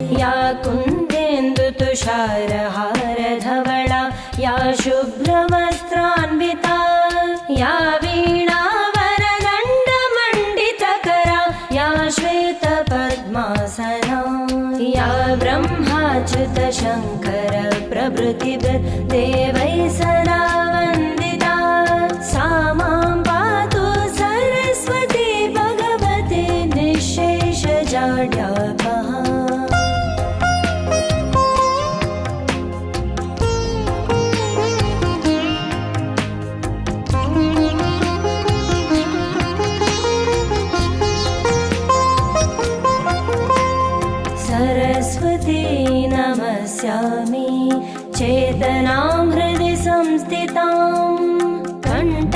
या कुन्देन्दुतुषारहारधवला या शुभ्रवस्त्रान्विता या वीणावरदण्डमण्डितकरा या श्वेतपद्मासना या ब्रह्माच्युतशङ्कर प्रभृतिभिर्देवैः सदा वन्दिता सा मां पातु सरस्वती भगवती निःशेषजाड्यापहा। सरस्वती नमस्यामि चेतनां हृदि संस्थितां कण्ठ